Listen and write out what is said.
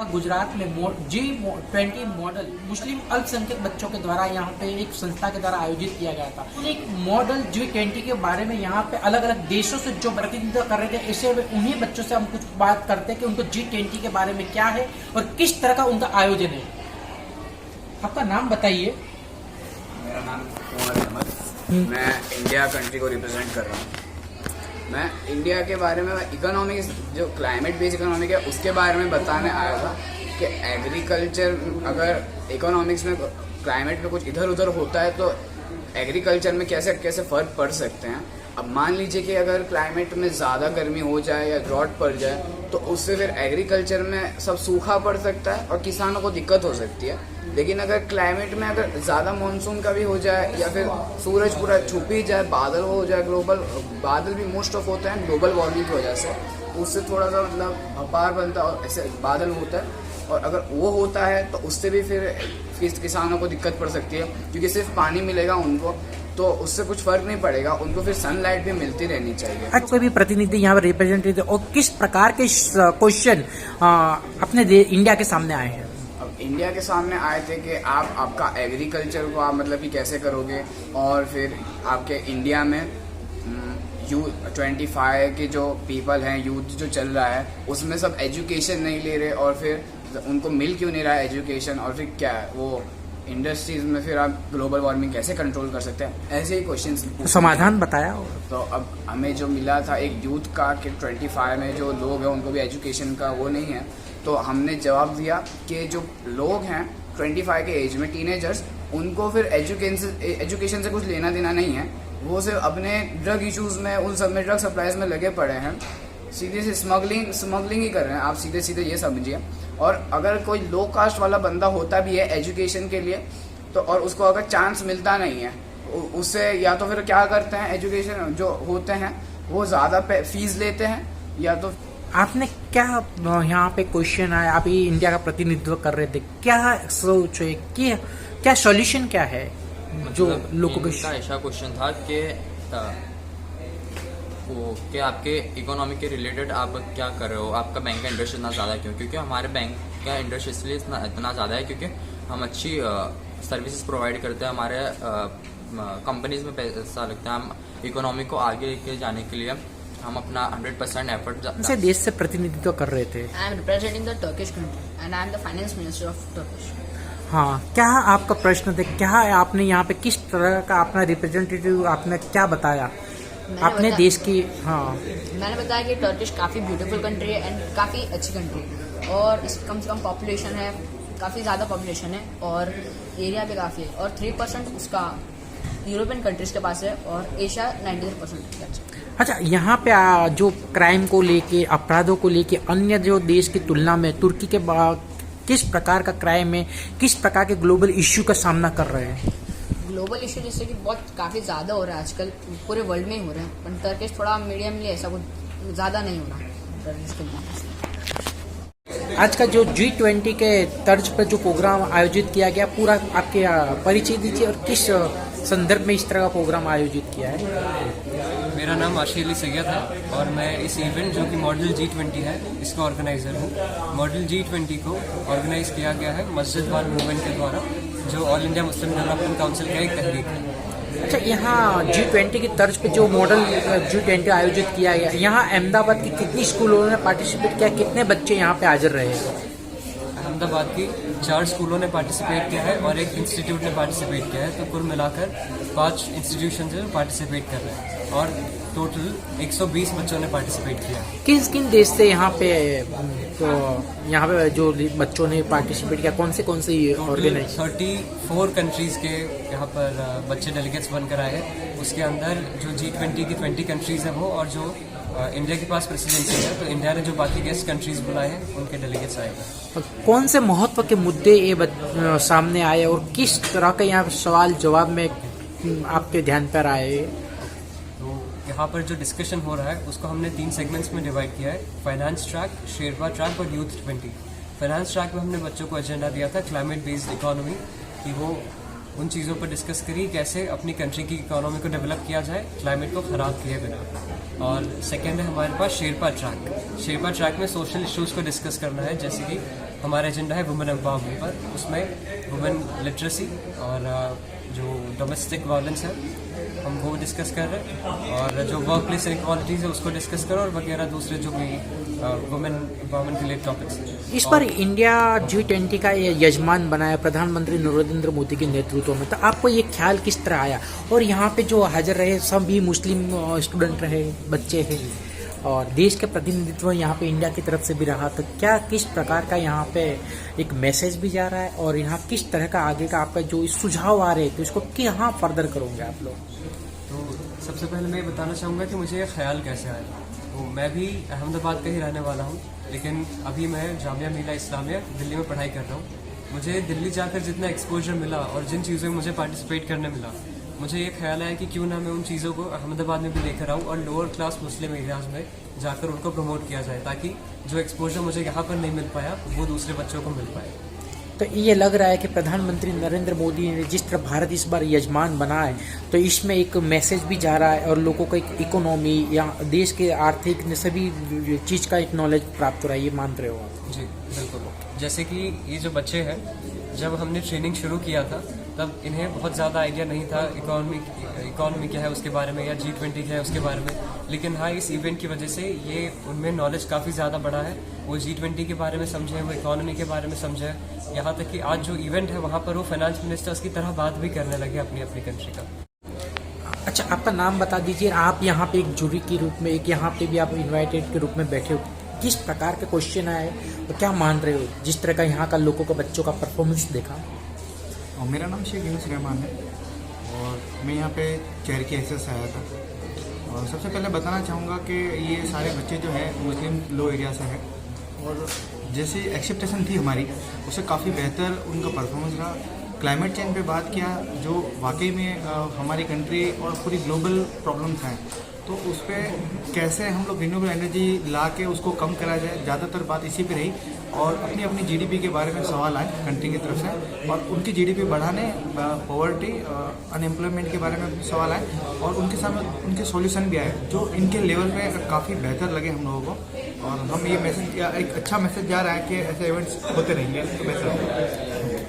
गुजरात में G20 model मुस्लिम अल्पसंख्यक बच्चों के द्वारा यहाँ पे एक संस्था के द्वारा आयोजित किया गया था। एक मॉडल G20 के बारे में यहाँ पे अलग अलग देशों से जो प्रतिनिधित्व कर रहे थे, ऐसे उन्हीं बच्चों से हम कुछ बात करते हैं कि उनको G20 के बारे में क्या है और किस तरह का उनका आयोजन है। आपका नाम बताइए। मेरा नाम कुमार अहमद, मैं इंडिया कंट्री को रिप्रेजेंट कर रहा हूँ। मैं इंडिया के बारे में इकोनॉमिक जो क्लाइमेट बेस्ड इकोनॉमिक है उसके बारे में बताने आया था कि एग्रीकल्चर, अगर इकोनॉमिक्स में क्लाइमेट में कुछ इधर उधर होता है तो एग्रीकल्चर में कैसे कैसे फ़र्क पड़ सकते हैं। अब मान लीजिए कि अगर क्लाइमेट में ज़्यादा गर्मी हो जाए या ड्रॉट पड़ जाए तो उससे फिर एग्रीकल्चर में सब सूखा पड़ सकता है और किसानों को दिक्कत हो सकती है। लेकिन अगर क्लाइमेट में अगर ज़्यादा मानसून का भी हो जाए या फिर सूरज पूरा छुप ही जाए, बादल हो जाए, बादल भी मोस्ट ऑफ होते हैं ग्लोबल वार्मिंग की वजह से, उससे थोड़ा सा मतलब भपार बनता है और ऐसे बादल होता है, और अगर वो होता है तो उससे भी फिर किसानों को दिक्कत पड़ सकती है क्योंकि सिर्फ पानी मिलेगा उनको, तो उससे कुछ फर्क नहीं पड़ेगा, उनको फिर सनलाइट भी मिलती रहनी चाहिए। आज कोई भी प्रतिनिधि यहाँ पर रिप्रेजेंटेटिव और किस प्रकार के क्वेश्चन अपने इंडिया के सामने आए हैं? अब इंडिया के सामने आए थे कि आपका एग्रीकल्चर को आप मतलब कि कैसे करोगे, और फिर आपके इंडिया में U25 के जो पीपल हैं, यूथ जो चल रहा है उसमें सब एजुकेशन नहीं ले रहे और फिर उनको मिल क्यों नहीं रहा है एजुकेशन, और फिर क्या वो इंडस्ट्रीज में फिर आप ग्लोबल वार्मिंग कैसे कंट्रोल कर सकते हैं, ऐसे ही क्वेश्चन समाधान बताया। तो अब हमें जो मिला था एक यूथ का कि 25 में जो लोग हैं उनको भी एजुकेशन का वो नहीं है, तो हमने जवाब दिया कि जो लोग हैं 25 के एज में, टीनेजर्स, उनको फिर एजुकेशन से कुछ लेना देना नहीं है, वो सिर्फ अपने ड्रग इश्यूज में, उन सब में, ड्रग सप्लाईज में लगे पड़े हैं, सीधे से स्मगलिंग ही कर रहे हैं, आप सीधे सीधे ये समझिए। और अगर कोई लो कास्ट वाला बंदा होता भी है एजुकेशन के लिए तो, और उसको अगर चांस मिलता नहीं है उससे, या तो फिर क्या करते हैं, एजुकेशन जो होते हैं वो ज़्यादा फीस लेते हैं, या तो आपने क्या यहाँ पे क्वेश्चन आया, आप ये इंडिया का प्रतिनिधित्व कर रहे थे, क्या सोच है, क्या सॉल्यूशन क्या है जो लोगों के? ऐसा क्वेश्चन था कि आपके इकोनॉमी के रिलेटेड आप क्या कर रहे हो, आपका बैंक का इंटरेस्ट इतना ज़्यादा क्यों? क्योंकि हमारे बैंक का इंटरेस्ट इसलिए इतना ज़्यादा है क्योंकि हम अच्छी सर्विसेज प्रोवाइड करते हैं, हमारे कंपनीज में पैसा लगता है, हम इकोनॉमी को आगे लेके जाने के लिए हम अपना 100% एफर्ट से देश से प्रतिनिधित्व कर रहे थे। I am representing the Turkish country and I am the finance minister of Turkish. हाँ, क्या आपका प्रश्न था, क्या आपने यहाँ पे किस तरह का अपना रिप्रेजेंटेटिव आपने क्या बताया अपने देश की? हाँ, मैंने बताया कि टर्किश काफ़ी ब्यूटीफुल कंट्री है एंड काफ़ी अच्छी कंट्री है, और इस कम से कम पॉपुलेशन है, काफ़ी ज़्यादा पॉपुलेशन है, और एरिया भी काफ़ी है, और 3% उसका यूरोपियन कंट्रीज के पास है, और एशिया 93%। अच्छा, यहाँ पे जो क्राइम को लेके, अपराधों को लेके अन्य जो देश की तुलना में तुर्की के किस प्रकार का क्राइम है, किस प्रकार के ग्लोबल इश्यू का सामना कर रहे हैं? ग्लोबल इशू जैसे कि बहुत काफ़ी ज़्यादा हो रहा है आजकल, पूरे वर्ल्ड में ही हो रहा है, पर टर्किश थोड़ा मीडियमली, ऐसा कुछ ज़्यादा नहीं हो रहा टर्किश के। आज का जो G20 के तर्ज पर जो प्रोग्राम आयोजित किया गया, पूरा आपके परिचय दीजिए और किस संदर्भ में इस तरह का प्रोग्राम आयोजित किया है? मेरा नाम आशीष अली सैयद है और मैं इस इवेंट जो कि मॉडल G20 है इसका ऑर्गेनाइज़र हूँ। मॉडल G20 को ऑर्गेनाइज किया गया है मस्जिद वाल मूवमेंट के द्वारा, जो all India Muslim development council का एक तहरीक है। अच्छा, यहाँ G20 की तर्ज पे जो मॉडल G20 आयोजित किया गया, यहाँ अहमदाबाद की कितनी स्कूलों ने पार्टिसिपेट किया, कितने बच्चे यहाँ पे हाजिर रहे? अहमदाबाद की 4 स्कूलों ने पार्टिसिपेट किया है और एक इंस्टीट्यूट ने पार्टिसिपेट किया है, तो कुल मिलाकर 5 इंस्टीट्यूशन से पार्टिसिपेट कर रहे हैं और टोटल 120 बच्चों ने पार्टिसिपेट किया। किन देश से यहाँ पे, तो यहाँ पे जो बच्चों ने पार्टिसिपेट किया, कौन से ऑर्गेनाइज? 34 कंट्रीज के यहाँ पर बच्चे डेलीगेट्स बनकर आए हैं। उसके अंदर जो G20 की 20 कंट्रीज हैं वो, और जो इंडिया के पास प्रेसिडेंसी है तो इंडिया ने जो बाकी गेस्ट कंट्रीज बुलाए हैं उनके डेलीगेट्स आएंगे। कौन से महत्व के मुद्दे ये सामने आए और किस तरह के यहाँ सवाल जवाब में आपके ध्यान पर आए? तो यहाँ पर जो डिस्कशन हो रहा है उसको हमने 3 सेगमेंट्स में डिवाइड किया है, फाइनेंस ट्रैक, शेरपा ट्रैक और यूथ 20। फाइनेंस ट्रैक में हमने बच्चों को एजेंडा दिया था क्लाइमेट बेस्ड इकोनॉमी, कि वो उन चीज़ों पर डिस्कस करी कैसे अपनी कंट्री की इकोनॉमी को डेवलप किया जाए क्लाइमेट को ख़राब किए बिना। और सेकेंड है हमारे पास शेरपा ट्रैक। शेरपा ट्रैक में सोशल इश्यूज़ को डिस्कस करना है, जैसे कि हमारा एजेंडा है वुमेन एम्पावरमेंट पर। उसमें वुमेन लिटरेसी और जो डोमेस्टिक वायलेंस है हम वो डिस्कस कर रहे हैं, और जो वर्क प्लेस इनइक्वालिटीज़ है उसको डिस्कस करो, और वगैरह दूसरे जो भी वुमेन एम्पावरमेंट के लिए टॉपिक्स हैं। इस पर इंडिया G20 का ये यजमान बनाया प्रधानमंत्री नरेंद्र मोदी के नेतृत्व में, तो आपको ये ख्याल किस तरह आया? और यहाँ पे जो हाजिर रहे सभी मुस्लिम स्टूडेंट रहे, बच्चे हैं, और देश के प्रतिनिधित्व यहाँ पे इंडिया की तरफ से भी रहा, तो क्या किस प्रकार का यहाँ पे एक मैसेज भी जा रहा है, और यहाँ किस तरह का आगे का आपका जो सुझाव आ रहे हैं तो इसको कहाँ फर्दर करोगे आप लोग? तो सबसे पहले मैं ये बताना चाहूँगा कि मुझे ये ख्याल कैसे आया। तो मैं भी अहमदाबाद का ही रहने वाला हूँ, लेकिन अभी मैं जामिया मिलिया इस्लामिया दिल्ली में पढ़ाई कर रहा हूँ। मुझे दिल्ली जाकर जितना एक्सपोजर मिला और जिन चीज़ों में मुझे पार्टिसिपेट करने मिला, मुझे ये ख्याल आया कि क्यों ना मैं उन चीज़ों को अहमदाबाद में भी लेकर आऊँ और लोअर क्लास मुस्लिम एरियाज़ में जाकर उनको प्रमोट किया जाए, ताकि जो एक्सपोजर मुझे यहाँ पर नहीं मिल पाया वो दूसरे बच्चों को मिल पाए। तो ये लग रहा है कि प्रधानमंत्री नरेंद्र मोदी ने जिस तरह भारत इस बार यजमान बना है, तो इसमें एक मैसेज भी जा रहा है और लोगों को एक इकोनॉमी या देश के आर्थिक सभी चीज़ का एक नॉलेज प्राप्त हो रहा है, ये मान रहे हो आप? जी बिल्कुल। जैसे कि ये जो बच्चे हैं, जब हमने ट्रेनिंग शुरू किया था तब इन्हें बहुत ज़्यादा आइडिया नहीं था इकोनॉमी क्या है उसके बारे में, या G20 क्या है उसके बारे में, लेकिन हाँ इस इवेंट की वजह से ये उनमें नॉलेज काफ़ी ज़्यादा बढ़ा है। वो G20 के बारे में समझे, वो इकोनॉमी के बारे में समझे, यहाँ तक कि आज जो इवेंट है वहाँ पर वो फाइनेंस मिनिस्टर्स की तरह बात भी करने लगे अपनी अपनी कंट्री का। अच्छा, आपका नाम बता दीजिए। आप यहाँ पे एक जूरी के रूप में, एक यहाँ पे भी आप इन्वाइटेड के रूप में बैठे हो, किस प्रकार के क्वेश्चन आए और क्या मान रहे हो जिस तरह का यहाँ का लोगों का बच्चों का परफॉर्मेंस देखा? और मेरा नाम शेख यूनुस रहमान है और मैं यहाँ पे चेयर की हैसियत से आया था। और सबसे पहले बताना चाहूँगा कि ये सारे बच्चे जो हैं मुस्लिम लो एरिया से हैं, और जैसी एक्सेप्टेशन थी हमारी उससे काफ़ी बेहतर उनका परफॉर्मेंस रहा। क्लाइमेट चेंज पे बात किया जो वाकई में हमारी कंट्री और पूरी ग्लोबल प्रॉब्लम्स हैं, तो उस पर कैसे हम लोग रिन्यूएबल एनर्जी ला के उसको कम करा जाए, ज़्यादातर बात इसी पे रही। और अपनी अपनी जीडीपी के बारे में सवाल आए कंट्री की तरफ से, और उनकी जीडीपी बढ़ाने, पॉवर्टी, अनएम्प्लॉयमेंट के बारे में सवाल आए, और उनके सामने उनके सॉल्यूशन भी आए जो इनके लेवल पे काफ़ी बेहतर लगे हम लोगों को। और हम ये मैसेज, या एक अच्छा मैसेज जा रहा है कि ऐसे इवेंट्स होते रहेंगे तो बेहतर होगा।